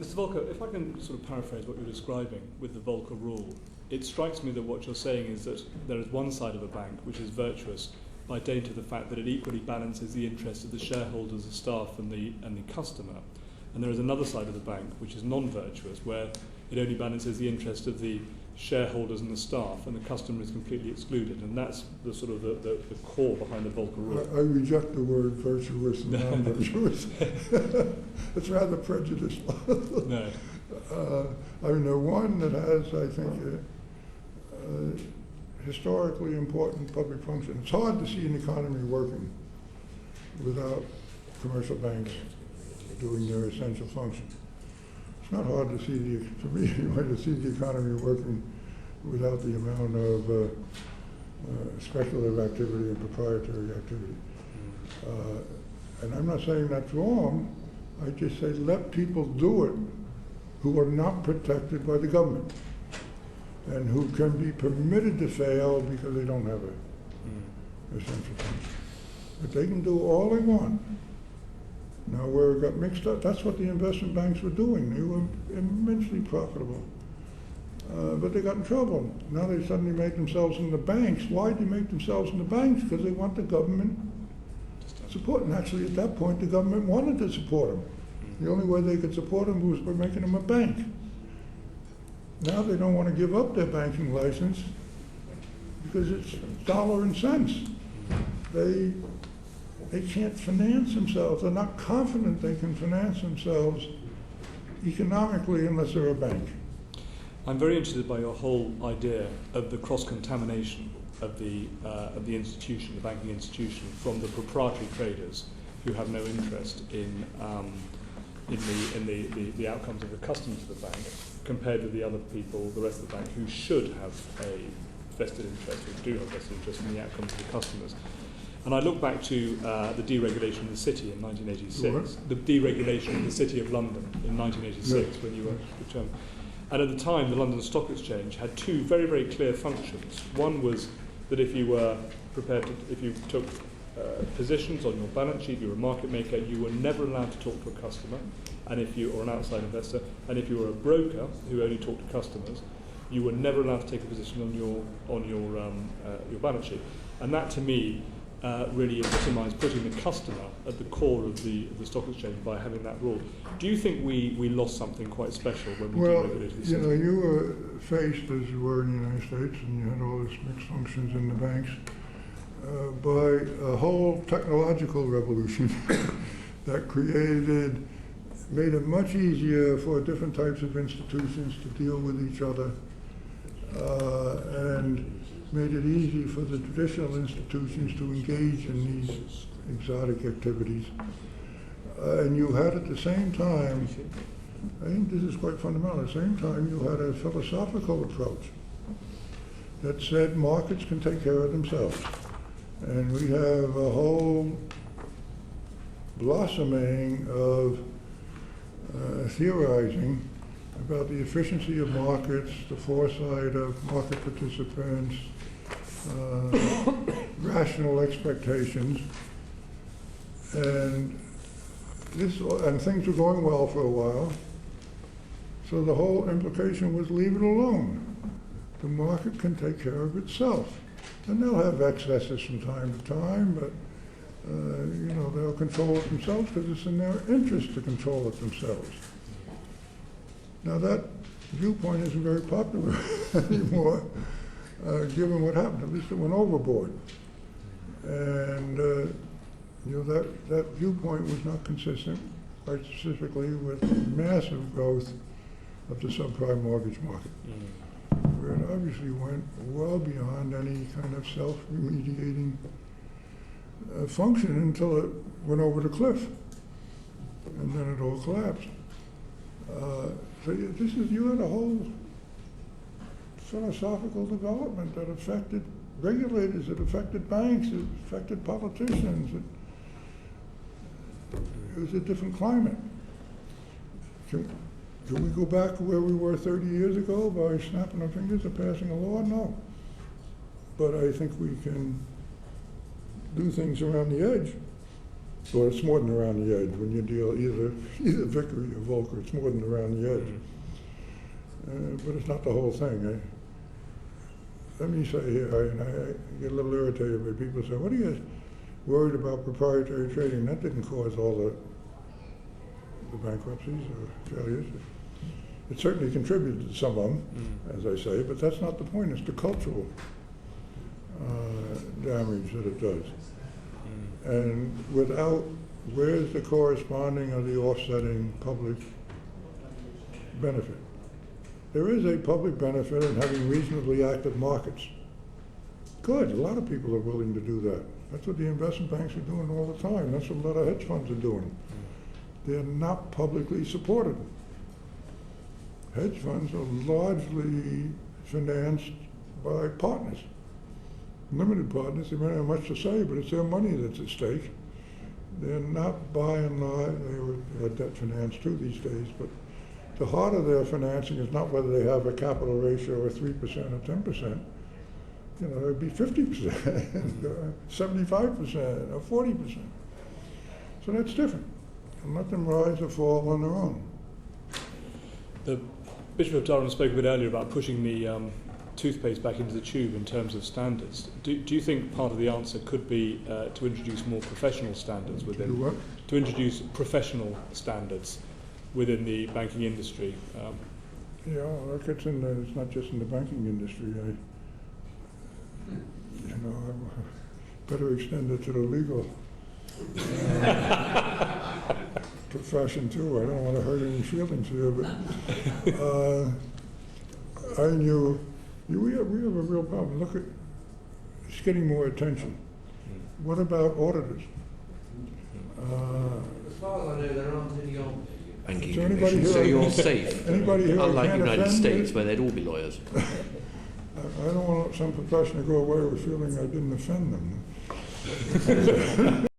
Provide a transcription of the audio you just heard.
Mr. Volcker, if I can sort of paraphrase what you're describing with the Volcker rule, it strikes me that what you're saying is that there is one side of a bank which is virtuous by dint of the fact that it equally balances the interests of the shareholders, the staff and the customer. And there is another side of the bank which is non-virtuous, where it only balances the interest of the shareholders and the staff, and the customer is completely excluded. And that's the sort of the core behind the Volcker rule. I reject the word virtuous and non-virtuous. It's rather prejudiced. No. I mean, the one that has, I think, historically important public function. It's hard to see an economy working without commercial banks doing their essential function. It's not hard to see, for me anyway, to see the economy working without the amount of speculative activity and proprietary activity. And I'm not saying that's wrong. I just say let people do it who are not protected by the government and who can be permitted to fail because they don't have a essential function. But they can do all they want. Now, where it got mixed up, that's what the investment banks were doing. They were immensely profitable. But they got in trouble. Now they suddenly made themselves in the banks. Why did they make themselves in the banks? Because they want the government support. And actually, at that point, the government wanted to support them. The only way they could support them was by making them a bank. Now they don't want to give up their banking license because it's dollar and cents. They can't finance themselves. They're not confident they can finance themselves economically unless they're a bank. I'm very interested by your whole idea of the cross-contamination of the institution, the banking institution, from the proprietary traders who have no interest in the outcomes of the customers of the bank, compared with the other people, the rest of the bank, who should have a vested interest, or do have a vested interest in the outcomes of the customers. And I look back to the deregulation of the city in 1986, the deregulation of the City of London in 1986, when you were chairman. And at the time, the London Stock Exchange had two very, very clear functions. One was that if you were prepared to, if you took positions on your balance sheet, you were a market maker, you were never allowed to talk to a customer, and if you, or an outside investor, and if you were a broker who only talked to customers, you were never allowed to take a position on your balance sheet. And that, to me, really epitomised putting the customer at the core of the stock exchange by having that rule. Do you think we lost something quite special when we deregulated the system? Well, you were faced, as you were in the United States, and you had all these mixed functions in the banks, by a whole technological revolution that made it much easier for different types of institutions to deal with each other, and made it easy for the traditional institutions to engage in these exotic activities. And you had at the same time, I think this is quite fundamental, at the same time you had a philosophical approach that said markets can take care of themselves. And we have a whole blossoming of theorizing about the efficiency of markets, the foresight of market participants, rational expectations, and things were going well for a while. So the whole implication was leave it alone. The market can take care of itself, and they'll have excesses from time to time, but they'll control it themselves because it's in their interest to control it themselves. Now that viewpoint isn't very popular anymore, given what happened. At least it went overboard, and that viewpoint was not consistent, quite specifically with the massive growth of the subprime mortgage market, where it obviously went well beyond any kind of self-remediating function until it went over the cliff, and then it all collapsed. So you had a whole philosophical development that affected regulators, it affected banks, it affected politicians. It was a different climate. Can we go back to where we were 30 years ago by snapping our fingers and passing a law? No. But I think we can do things around the edge Well, it's more than around the edge. When you deal either Vickery or Volcker, it's more than around the edge. But it's not the whole thing. Let me say here, I get a little irritated when people say, what are you worried about proprietary trading? That didn't cause all the bankruptcies or failures. It certainly contributed to some of them, as I say, but that's not the point. It's the cultural damage that it does. And without, where's the corresponding or the offsetting public benefit? There is a public benefit in having reasonably active markets. Good, a lot of people are willing to do that. That's what the investment banks are doing all the time. That's what a lot of hedge funds are doing. They're not publicly supported. Hedge funds are largely financed by partners, limited partners. They may not have much to say, but it's their money that's at stake. They're not by and large, they are debt financed too these days, but the heart of their financing is not whether they have a capital ratio of 3% or 10%. You know, it'd be 50%, 75%, or 40%. So that's different. And let them rise or fall on their own. The Bishop of Durham spoke a bit earlier about pushing the toothpaste back into the tube in terms of standards. Do you think part of the answer could be to introduce more professional standards within? To do what? To introduce professional standards within the banking industry. Yeah, look, it's not just in the banking industry. I better extend it to the legal profession too. I don't want to hurt any feelings here, but we have a real problem. Look at, it's getting more attention. What about auditors? As far as I know, there aren't any on banking So commission, so you're safe. Anybody here Unlike can't United offend States, me? where they'd all be lawyers. I don't want some profession to go away with feeling I didn't offend them.